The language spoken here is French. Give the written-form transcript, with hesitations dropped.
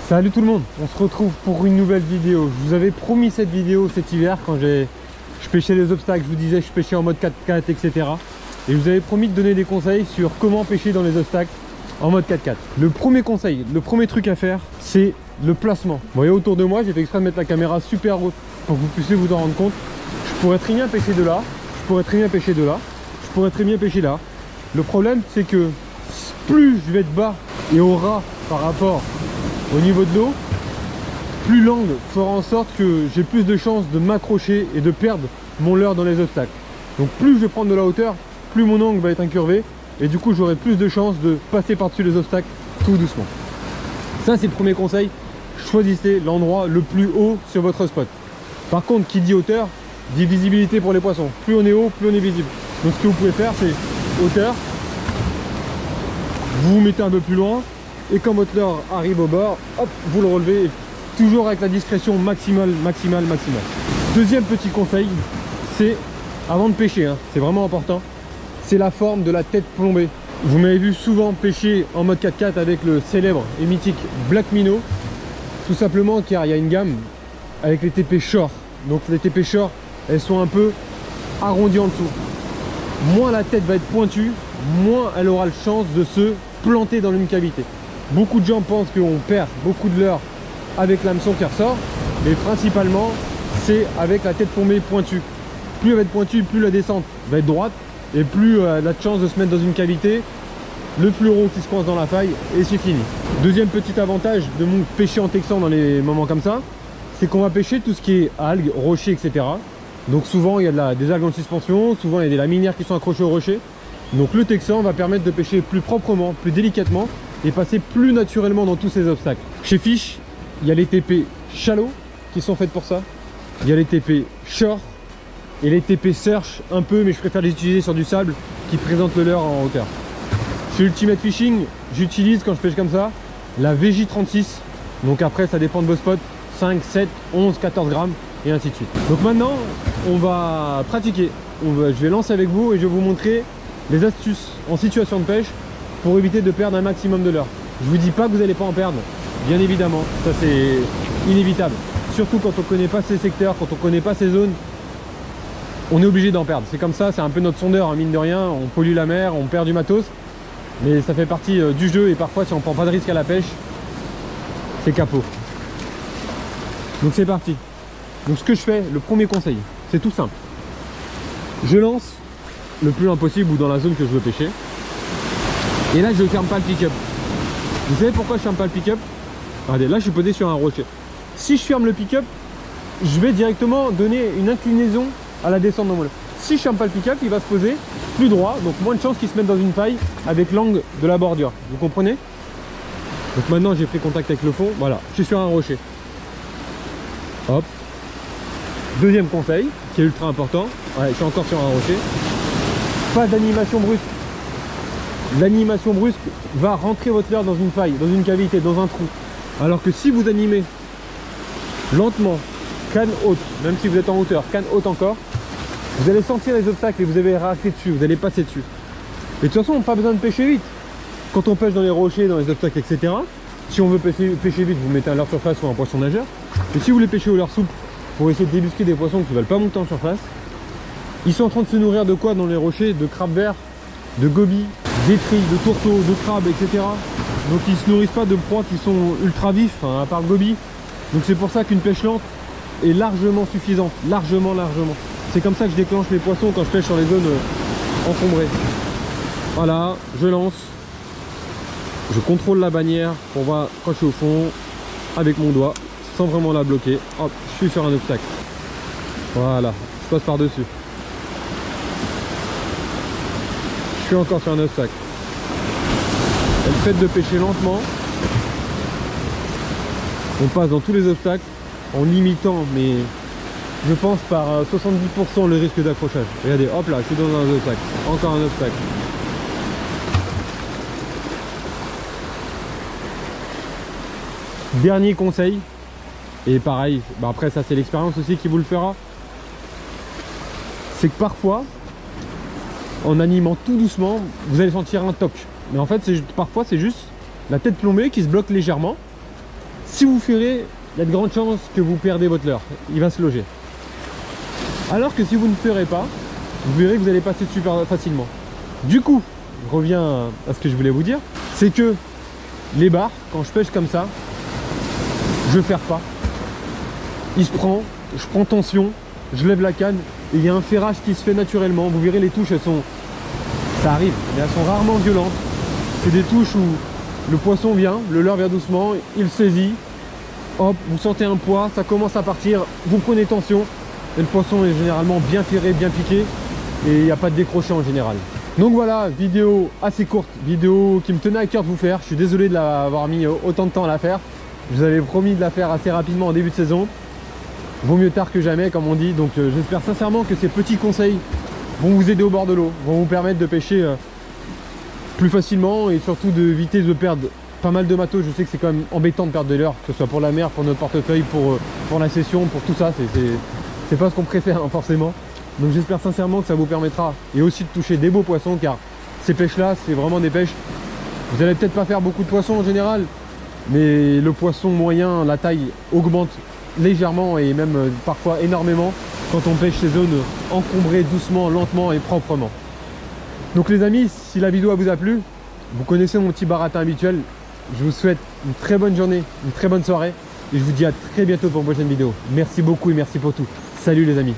Salut tout le monde, on se retrouve pour une nouvelle vidéo. Je vous avais promis cette vidéo cet hiver quand je pêchais les obstacles, je vous disais je pêchais en mode 4x4 etc. Et je vous avais promis de donner des conseils sur comment pêcher dans les obstacles en mode 4x4. Le premier conseil, le premier truc à faire, c'est le placement. Vous voyez autour de moi, j'ai fait exprès de mettre la caméra super haute pour que vous puissiez vous en rendre compte. Je pourrais très bien pêcher de là, je pourrais très bien pêcher de là, je pourrais très bien pêcher là. Le problème c'est que plus je vais être bas et au ras par rapport au niveau de l'eau, plus l'angle fera en sorte que j'ai plus de chances de m'accrocher et de perdre mon leurre dans les obstacles. Donc plus je vais prendre de la hauteur, plus mon angle va être incurvé et du coup j'aurai plus de chances de passer par-dessus les obstacles tout doucement. Ça c'est le premier conseil, choisissez l'endroit le plus haut sur votre spot. Par contre, qui dit hauteur, dit visibilité pour les poissons. Plus on est haut, plus on est visible. Donc ce que vous pouvez faire, c'est hauteur, vous vous mettez un peu plus loin, et quand votre leurre arrive au bord, hop, vous le relevez, toujours avec la discrétion maximale. Deuxième petit conseil, c'est, avant de pêcher, hein, c'est vraiment important, c'est la forme de la tête plombée. Vous m'avez vu souvent pêcher en mode 4x4 avec le célèbre et mythique Black Minnow, tout simplement car il y a une gamme avec les TP short. Donc les TP short, elles sont un peu arrondies en dessous. Moins la tête va être pointue, moins elle aura la chance de se planter dans une cavité. Beaucoup de gens pensent qu'on perd beaucoup de leurre avec l'hameçon qui ressort, mais principalement c'est avec la tête plombée pointue. Plus elle va être pointue, plus la descente va être droite et plus elle a de chance de se mettre dans une cavité, le fleurot qui se coince dans la faille et c'est fini. Deuxième petit avantage de mon pêcher en texan dans les moments comme ça, c'est qu'on va pêcher tout ce qui est algues, rochers, etc. Donc souvent il y a des algues en suspension, souvent il y a des laminaires qui sont accrochés au rocher. Donc le texan va permettre de pêcher plus proprement, plus délicatement et passer plus naturellement dans tous ces obstacles. Chez Fish, il y a les TP shallow qui sont faites pour ça. Il y a les TP short et les TP search un peu, mais je préfère les utiliser sur du sable qui présente le leurre en hauteur. Chez Ultimate Fishing, j'utilise quand je pêche comme ça la VJ36. Donc après ça dépend de vos spots, 5, 7, 11, 14 grammes et ainsi de suite. Donc maintenant on va pratiquer. Je vais lancer avec vous et je vais vous montrer les astuces en situation de pêche pour éviter de perdre un maximum de leurre. Je vous dis pas que vous n'allez pas en perdre, bien évidemment, ça c'est inévitable. Surtout quand on ne connaît pas ces secteurs, quand on ne connaît pas ces zones, on est obligé d'en perdre. C'est comme ça, c'est un peu notre sondeur, hein, mine de rien, on pollue la mer, on perd du matos, mais ça fait partie du jeu et parfois si on ne prend pas de risque à la pêche, c'est capot. Donc c'est parti. Donc ce que je fais, le premier conseil, c'est tout simple. Je lance le plus loin possible ou dans la zone que je veux pêcher. Et là je ne ferme pas le pick-up. Vous savez pourquoi je ferme pas le pick-up? Regardez, là je suis posé sur un rocher. Si je ferme le pick-up, je vais directement donner une inclinaison à la descente dans mon leurre. Si je ferme pas le pick-up, il va se poser plus droit, donc moins de chances qu'il se mette dans une faille avec l'angle de la bordure. Vous comprenez? Donc maintenant j'ai pris contact avec le fond, voilà, je suis sur un rocher. Hop. Deuxième conseil, qui est ultra important, ouais, je suis encore sur un rocher. Pas d'animation brusque. L'animation brusque va rentrer votre leurre dans une faille, dans une cavité, dans un trou. Alors que si vous animez lentement, canne haute, même si vous êtes en hauteur, canne haute encore, vous allez sentir les obstacles et vous allez rater dessus, vous allez passer dessus. Et de toute façon, pas besoin de pêcher vite. Quand on pêche dans les rochers, dans les obstacles, etc., si on veut pêcher vite, vous mettez un leurre surface ou un poisson nageur. Et si vous voulez pêcher au leurre souple, pour essayer de débusquer des poissons qui ne veulent pas monter en surface, ils sont en train de se nourrir de quoi dans les rochers? De crabes verts, de gobies, d'étrilles, de tourteaux, de crabes, etc. Donc ils se nourrissent pas de proies qui sont ultra vifs, hein, à part le goby. Donc c'est pour ça qu'une pêche lente est largement suffisante, largement. C'est comme ça que je déclenche mes poissons quand je pêche sur les zones encombrées. Voilà, je lance, je contrôle la bannière pour voir quand je suis au fond avec mon doigt, sans vraiment la bloquer. Hop, je suis sur un obstacle. Voilà, je passe par dessus. Je suis encore sur un obstacle. Et le fait de pêcher lentement, on passe dans tous les obstacles en limitant, mais je pense par 70% le risque d'accrochage. Regardez, hop là, je suis dans un obstacle. Encore un obstacle. Dernier conseil, et pareil, bah après ça c'est l'expérience aussi qui vous le fera, c'est que parfois, en animant tout doucement, vous allez sentir un toc. Mais en fait, parfois c'est juste la tête plombée qui se bloque légèrement. Si vous ferez, il y a de grandes chances que vous perdez votre leurre, il va se loger. Alors que si vous ne ferez pas, vous verrez que vous allez passer super facilement. Du coup, je reviens à ce que je voulais vous dire, c'est que les barres, quand je pêche comme ça, je ne ferre pas. Il se prend, je prends tension, je lève la canne et il y a un ferrage qui se fait naturellement. Vous verrez les touches, ça arrive, mais elles sont rarement violentes. C'est des touches où le poisson vient, le leurre vient doucement, il saisit, hop, vous sentez un poids, ça commence à partir, vous prenez tension et le poisson est généralement bien ferré, bien piqué et il n'y a pas de décroché en général. Donc voilà, vidéo assez courte, vidéo qui me tenait à cœur de vous faire. Je suis désolé de l'avoir mis autant de temps à la faire. Je vous avais promis de la faire assez rapidement en début de saison. Vaut mieux tard que jamais, comme on dit. Donc j'espère sincèrement que ces petits conseils vont vous aider au bord de l'eau, vont vous permettre de pêcher plus facilement et surtout d'éviter de perdre pas mal de matos. Je sais que c'est quand même embêtant de perdre de leurre, que ce soit pour la mer, pour notre portefeuille, pour la session, pour tout ça. C'est pas ce qu'on préfère hein, forcément. Donc j'espère sincèrement que ça vous permettra et aussi de toucher des beaux poissons, car ces pêches là c'est vraiment des pêches, vous allez peut-être pas faire beaucoup de poissons en général, mais le poisson moyen, la taille augmente légèrement et même parfois énormément quand on pêche ces zones encombrées doucement, lentement et proprement. Donc les amis, si la vidéo vous a plu, vous connaissez mon petit baratin habituel. Je vous souhaite une très bonne journée, une très bonne soirée et je vous dis à très bientôt pour une prochaine vidéo. Merci beaucoup et merci pour tout. Salut les amis.